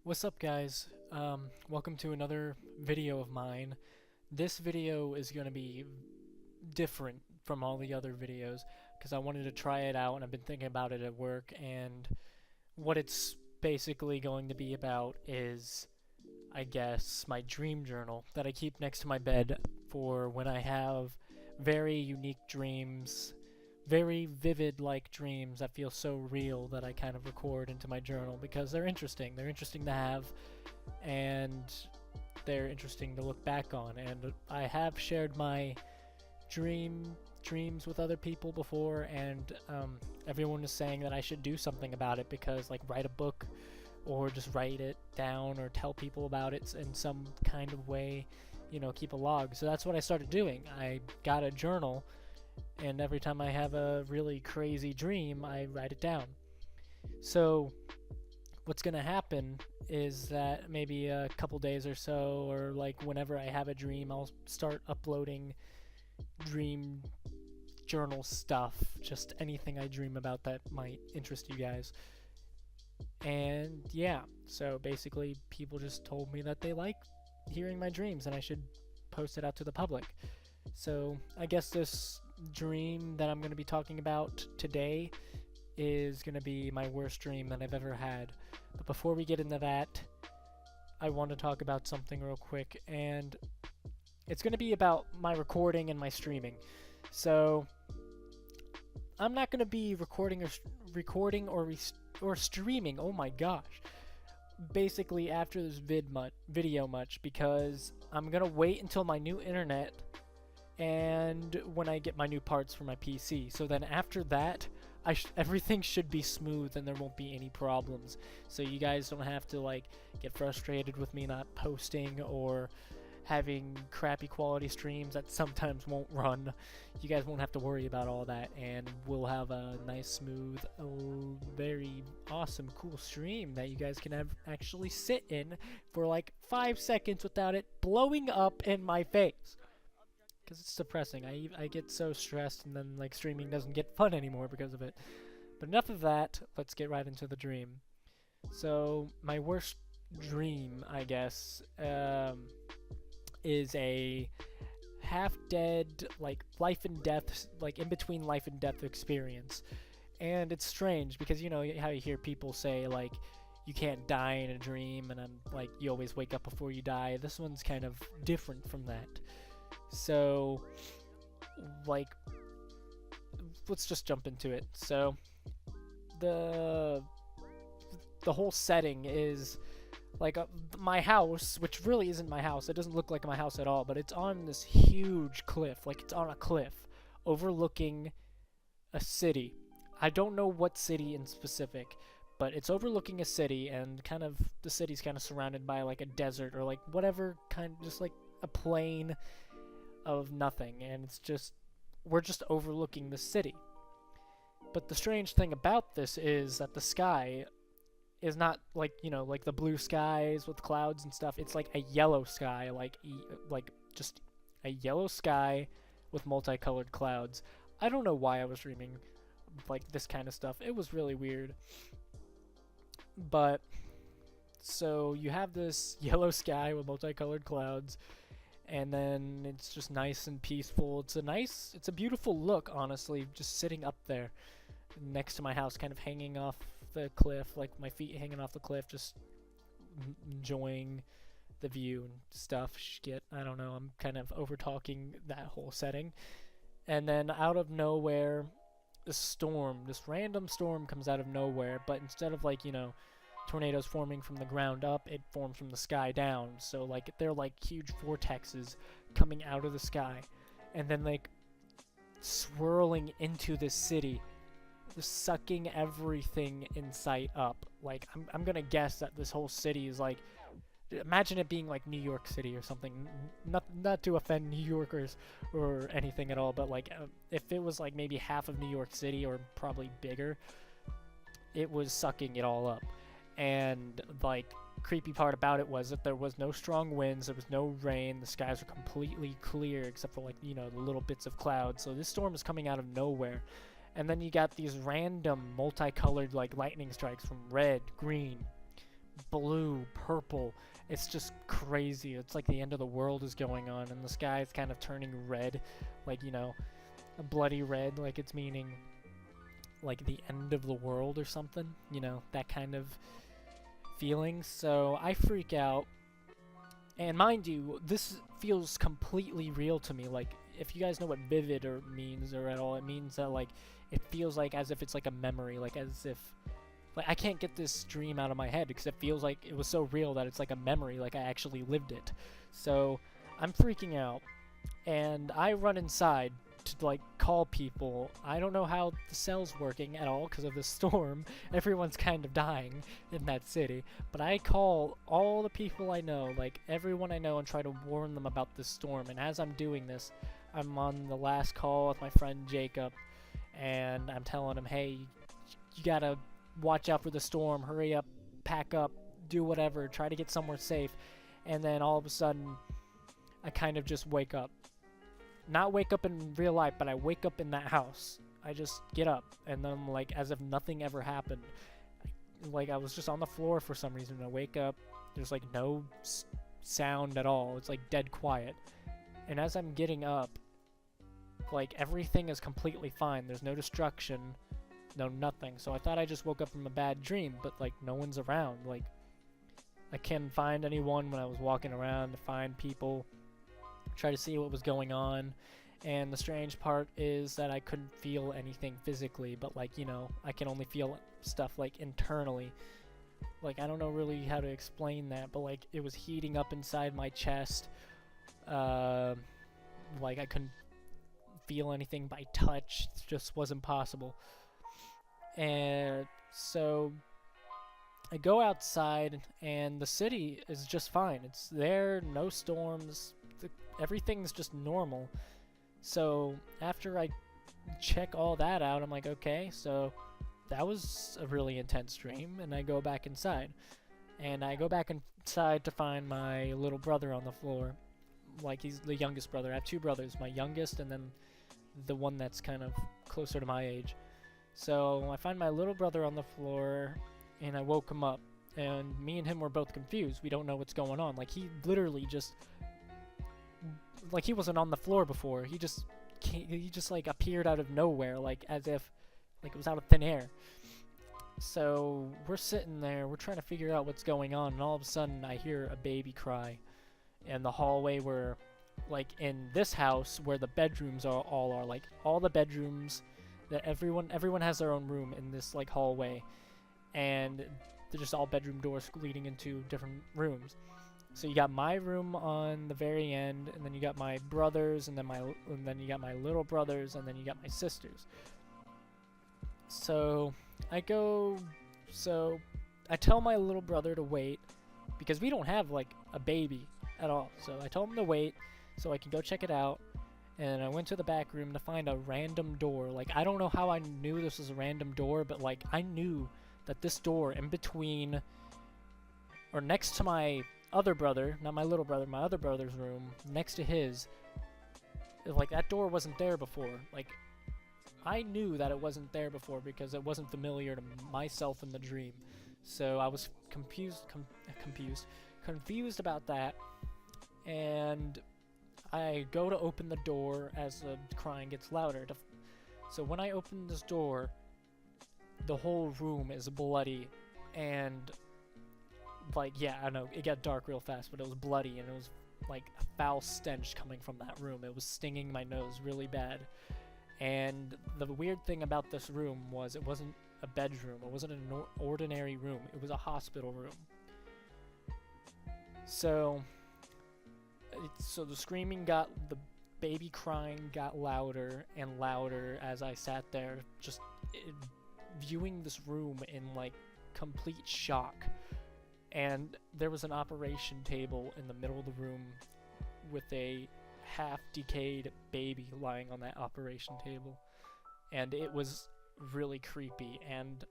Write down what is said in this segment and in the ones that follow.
What's up, guys? Welcome to another video of mine. This video is going to be different from all the other videos because I wanted to try it out and I've been thinking about it at work, and what it's basically going to be about is, I guess, my dream journal that I keep next to my bed for when I have very unique dreams, very vivid like dreams that feel so real that I kind of record into my journal because they're interesting. They're interesting to have, and they're interesting to look back on. And I have shared my dreams with other people before, and everyone is saying that I should do something about it, because like write a book or just write it down or tell people about it in some kind of way, keep a log. So that's what I started doing. I got a journal, and every time I have a really crazy dream, I write it down. So what's going to happen is that maybe a couple days or so, or like whenever I have a dream, I'll start uploading dream journal stuff, just anything I dream about that might interest you guys. And yeah, so basically people just told me that they like hearing my dreams and I should post it out to the public. So I guess this dream that I'm going to be talking about today is going to be my worst dream that I've ever had. But before we get into that, I want to talk about something real quick, and it's going to be about my recording and my streaming. So I'm not going to be recording or streaming. Oh my gosh. Basically after this video much, because I'm going to wait until my new internet and when I get my new parts for my PC. So then after that, everything should be smooth and there won't be any problems. So you guys don't have to like get frustrated with me not posting or having crappy quality streams that sometimes won't run. You guys won't have to worry about all that, and we'll have a nice, smooth, very awesome, cool stream that you guys can actually sit in for like 5 seconds without it blowing up in my face. Because it's depressing. I get so stressed, and then like streaming doesn't get fun anymore because of it. But enough of that, let's get right into the dream. So my worst dream, I guess, is a half-dead, like life and death, like in between life and death experience. And it's strange because you know how you hear people say like you can't die in a dream, and I'm like, you always wake up before you die. This one's kind of different from that. So, like, let's just jump into it. So, the whole setting is like my house, which really isn't my house. It doesn't look like my house at all, but it's on this huge cliff. Like, it's on a cliff overlooking a city. I don't know what city in specific, but it's overlooking a city, and kind of the city's kind of surrounded by like a desert or like whatever kind, just like a plain of nothing, and it's just, we're just overlooking the city. But the strange thing about this is that the sky is not like, like the blue skies with clouds and stuff. It's like a yellow sky, like just a yellow sky with multicolored clouds. I don't know why I was dreaming like this kind of stuff. It was really weird. But so you have this yellow sky with multicolored clouds, and then it's just nice and peaceful. It's a beautiful look, honestly, just sitting up there next to my house, kind of hanging off the cliff, like my feet hanging off the cliff, just enjoying the view and stuff. Shit, I don't know, I'm kind of over talking that whole setting. And then out of nowhere, this random storm comes out of nowhere, but instead of like, tornadoes forming from the ground up, it forms from the sky down. So like they're like huge vortexes coming out of the sky, and then like swirling into the city, sucking everything in sight up. Like I'm gonna guess that this whole city is like, imagine it being like New York City or something. Not to offend New Yorkers or anything at all, but like if it was like maybe half of New York City or probably bigger, it was sucking it all up. And like creepy part about it was that there was no strong winds, there was no rain, the skies were completely clear except for like, the little bits of clouds. So this storm is coming out of nowhere, and then you got these random multicolored like lightning strikes from red, green, blue, purple. It's just crazy. It's like the end of the world is going on, and the sky is kind of turning red, like, a bloody red, like it's meaning like the end of the world or something, that kind of feeling. So I freak out, and mind you, this feels completely real to me. Like, if you guys know what vivid or means or at all, it means that like it feels like as if it's like a memory, like as if like I can't get this dream out of my head because it feels like it was so real that it's like a memory, like I actually lived it. So I'm freaking out, and I run inside to like call people. I don't know how the cell's working at all because of the storm. Everyone's kind of dying in that city, but I call all the people I know, like everyone I know, and try to warn them about this storm. And as I'm doing this, I'm on the last call with my friend Jacob, and I'm telling him, hey, you gotta watch out for the storm, hurry up, pack up, do whatever, try to get somewhere safe. And then all of a sudden I kind of just wake up. Not wake up in real life, but I wake up in that house. I just get up, and then like as if nothing ever happened. Like I was just on the floor for some reason. I wake up, there's like no sound at all. It's like dead quiet. And as I'm getting up, like everything is completely fine. There's no destruction, no nothing. So I thought I just woke up from a bad dream, but like no one's around. Like I can't find anyone when I was walking around to find people, try to see what was going on. And the strange part is that I couldn't feel anything physically, but like, I can only feel stuff like internally. Like I don't know really how to explain that, but like it was heating up inside my chest. Like I couldn't feel anything by touch. It just wasn't possible. And so I go outside, and the city is just fine. It's there, no storms, everything's just normal. So after I check all that out, I'm like, okay, so that was a really intense dream, and I go back inside. And I go back inside to find my little brother on the floor. Like, he's the youngest brother. I have two brothers, my youngest and then the one that's kind of closer to my age. So I find my little brother on the floor, and I woke him up, and me and him were both confused. We don't know what's going on. Like, he literally just, like, he wasn't on the floor before. He just like appeared out of nowhere, like as if like it was out of thin air. So we're sitting there, we're trying to figure out what's going on, and all of a sudden I hear a baby cry in the hallway where, like, in this house where the bedrooms are like all the bedrooms that everyone has their own room in this like hallway, and they're just all bedroom doors leading into different rooms. So you got my room on the very end, and then you got my brothers, and then you got my little brothers, and then you got my sisters. So I tell my little brother to wait because we don't have like a baby at all. So I told him to wait so I can go check it out. And I went to the back room to find a random door. Like, I don't know how I knew this was a random door, but like I knew that this door in between or next to my other brother, not my little brother, my other brother's room, next to his, like that door wasn't there before. Like, I knew that it wasn't there before because it wasn't familiar to myself in the dream. So I was confused about that, and I go to open the door as the crying gets louder. So when I open this door, the whole room is bloody, and like, yeah, I know, it got dark real fast, but it was bloody, and it was like a foul stench coming from that room. It was stinging my nose really bad. And the weird thing about this room was it wasn't a bedroom. It wasn't an ordinary room. It was a hospital room. So the screaming the baby crying got louder and louder as I sat there, just viewing this room in like complete shock. And there was an operation table in the middle of the room with a half-decayed baby lying on that operation table. And it was really creepy. And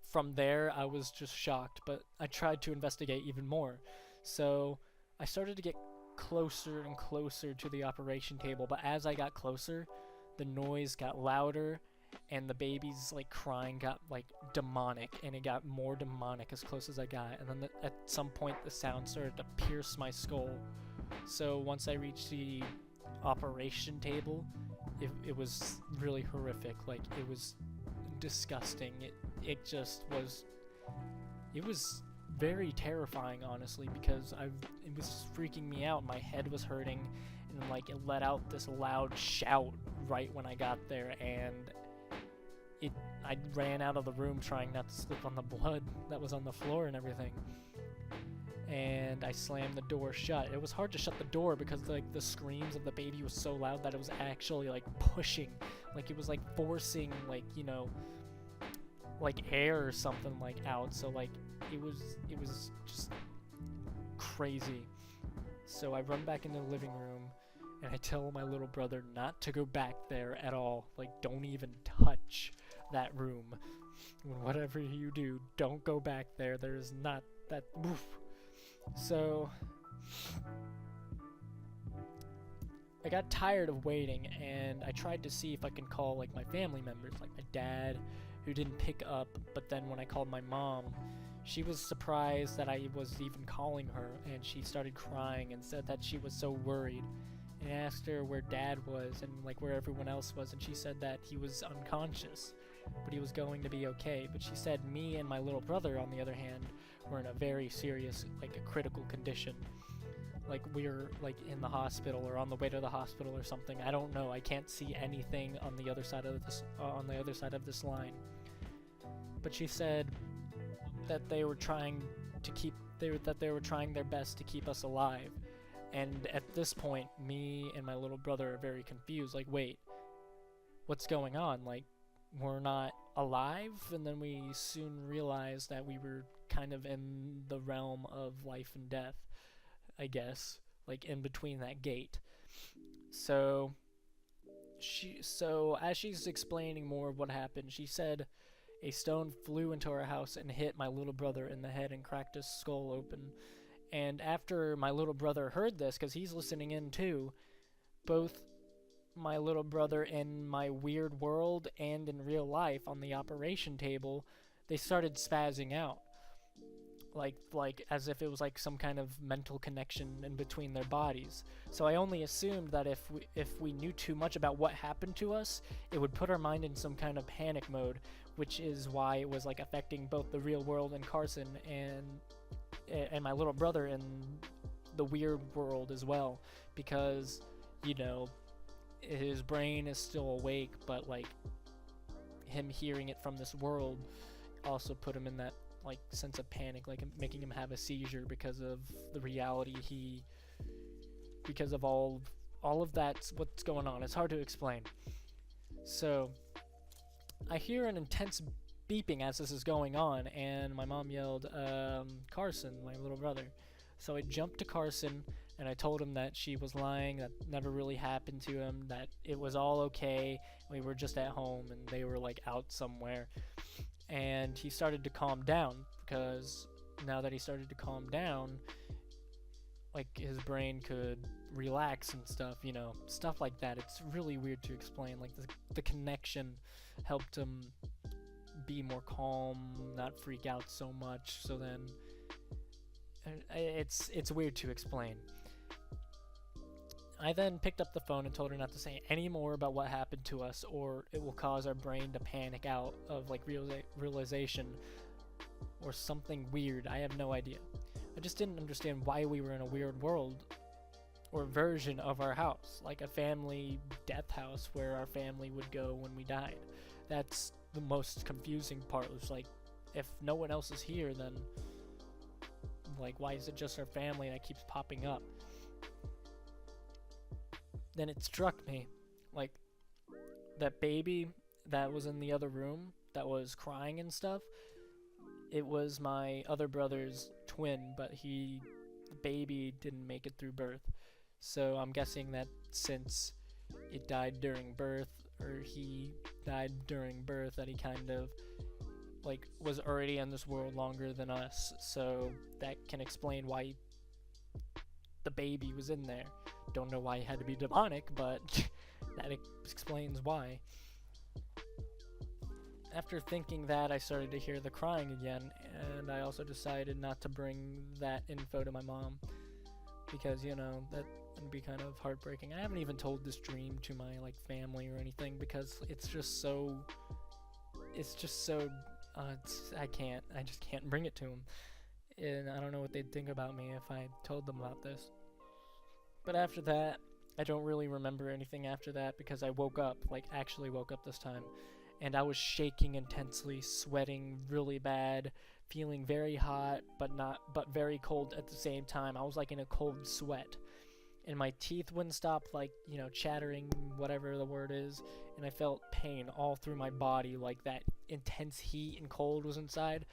from there, I was just shocked. But I tried to investigate even more. So I started to get closer and closer to the operation table. But as I got closer, the noise got louder. and the baby's like crying got like demonic, and it got more demonic as close as I got, and then at some point the sound started to pierce my skull. So once I reached the operation table, it was really horrific. Like, it was disgusting. It just was, it was very terrifying, honestly, because it was freaking me out. My head was hurting, and like it let out this loud shout right when I got there, and I ran out of the room trying not to slip on the blood that was on the floor and everything. And I slammed the door shut. It was hard to shut the door because like the screams of the baby was so loud that it was actually like pushing, like it was like forcing, like, you know, like air or something like out. So like it was just crazy. So I run back into the living room and I tell my little brother not to go back there at all. Like, don't even touch that room. Whatever you do, don't go back there. There's not that. Oof. So I got tired of waiting, and I tried to see if I can call like my family members, like my dad, who didn't pick up. But then when I called my mom, she was surprised that I was even calling her, and she started crying and said that she was so worried. And I asked her where Dad was and like where everyone else was, and she said that he was unconscious, but he was going to be okay. But she said me and my little brother, on the other hand, were in a very serious, like a critical condition. Like we're like in the hospital or on the way to the hospital or something. I don't know. I can't see anything on the other side of this line. But she said that they were trying their best to keep us alive. And at this point, me and my little brother are very confused. Like, wait, what's going on? Like, we're not alive? And then we soon realized that we were kind of in the realm of life and death, I guess, like in between that gate. So as she's explaining more of what happened, she said a stone flew into our house and hit my little brother in the head and cracked his skull open. And after my little brother heard this, because he's listening in too, both my little brother in my weird world and in real life on the operation table, they started spazzing out. Like as if it was like some kind of mental connection in between their bodies. So I only assumed that if we knew too much about what happened to us, it would put our mind in some kind of panic mode, which is why it was like affecting both the real world and Carson and my little brother in the weird world as well, because, you know, his brain is still awake, but like him hearing it from this world also put him in that like sense of panic, like making him have a seizure because of the reality because of all of that's what's going on. It's hard to explain. So I hear an intense beeping as this is going on, and my mom yelled, Carson, my little brother. So I jumped to Carson and I told him that she was lying, that never really happened to him, that it was all okay, we were just at home and they were like out somewhere. And he started to calm down, because now that he started to calm down, like his brain could relax and stuff, you know, stuff like that. It's really weird to explain. Like the connection helped him be more calm, not freak out so much. So then it's weird to explain. I then picked up the phone and told her not to say any more about what happened to us, or it will cause our brain to panic out of like realization or something weird. I have no idea. I just didn't understand why we were in a weird world or version of our house, like a family death house where our family would go when we died. That's the most confusing part. It was like, if no one else is here, then like, why is it just our family that keeps popping up? Then it struck me, like, that baby that was in the other room that was crying and stuff, it was my other brother's twin, but the baby didn't make it through birth. So I'm guessing that since it died during birth, or he died during birth, that he kind of like was already in this world longer than us. So that can explain why the baby was in there. Don't know why it had to be demonic, but that explains why. after thinking that, I started to hear the crying again, and I also decided not to bring that info to my mom because, you know, that would be kind of heartbreaking. I haven't even told this dream to my like family or anything because it's just so I just can't bring it to them. And I don't know what they'd think about me if I told them about this. But after that, I don't really remember anything after that because I woke up, like actually woke up this time, and I was shaking intensely, sweating really bad, feeling very hot but very cold at the same time. I was like in a cold sweat. And my teeth wouldn't stop, like, you know, chattering, whatever the word is, and I felt pain all through my body, like that intense heat and cold was inside.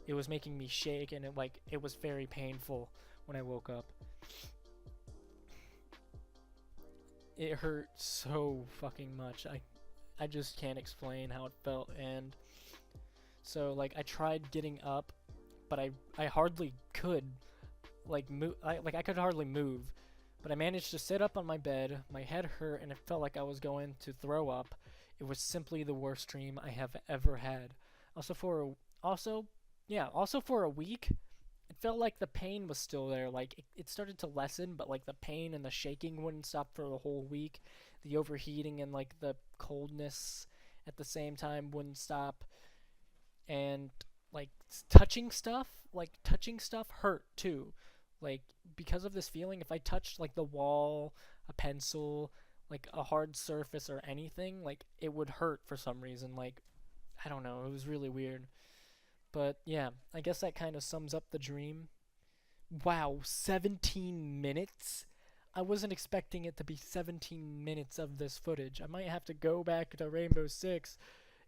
It was making me shake, and it was very painful when I woke up. It hurt so fucking much. I just can't explain how it felt. And so like I tried getting up, but I hardly could like move. I could hardly move. But I managed to sit up on my bed. My head hurt and it felt like I was going to throw up. It was simply the worst dream I have ever had. Also for a, also for a week, it felt like the pain was still there. Like it started to lessen, but like the pain and the shaking wouldn't stop for the whole week. The overheating and like the coldness at the same time wouldn't stop. And like touching stuff hurt too. Like because of this feeling, if I touched like the wall, a pencil, like a hard surface or anything, like it would hurt for some reason. Like I don't know, it was really weird. But yeah, I guess that kind of sums up the dream. Wow, 17 minutes? I wasn't expecting it to be 17 minutes of this footage. I might have to go back to Rainbow Six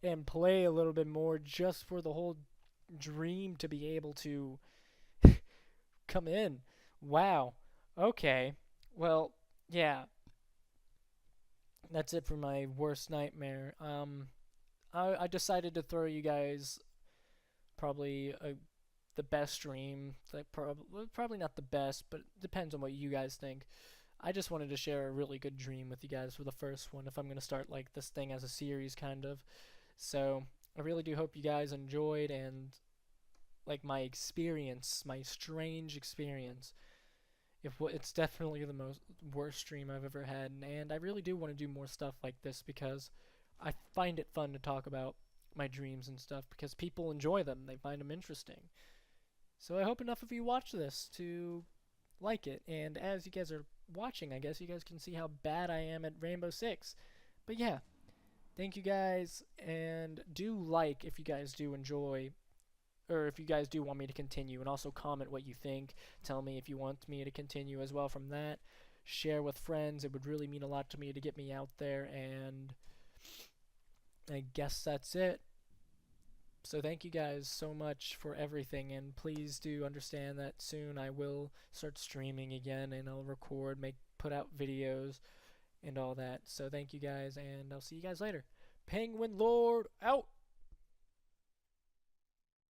and play a little bit more just for the whole dream to be able to come in. Wow. Okay. Well, yeah. That's it for my worst nightmare. I decided to throw you guys probably the best dream. Like probably not the best, but it depends on what you guys think. I just wanted to share a really good dream with you guys for the first one. If I'm gonna start like this thing as a series, kind of. So I really do hope you guys enjoyed and like my experience, my strange experience. It's definitely the most worst dream I've ever had, and I really do want to do more stuff like this because I find it fun to talk about my dreams and stuff because people enjoy them. They find them interesting. So I hope enough of you watch this to like it. And as you guys are watching, I guess you guys can see how bad I am at Rainbow Six. But yeah, thank you guys, and do like if you guys do enjoy, or if you guys do want me to continue, and also comment what you think. Tell me if you want me to continue as well from that. Share with friends. It would really mean a lot to me to get me out there, and I guess that's it. So thank you guys so much for everything, and please do understand that soon I will start streaming again, and I'll record, put out videos, and all that. So thank you guys, and I'll see you guys later. Penguin Lord out!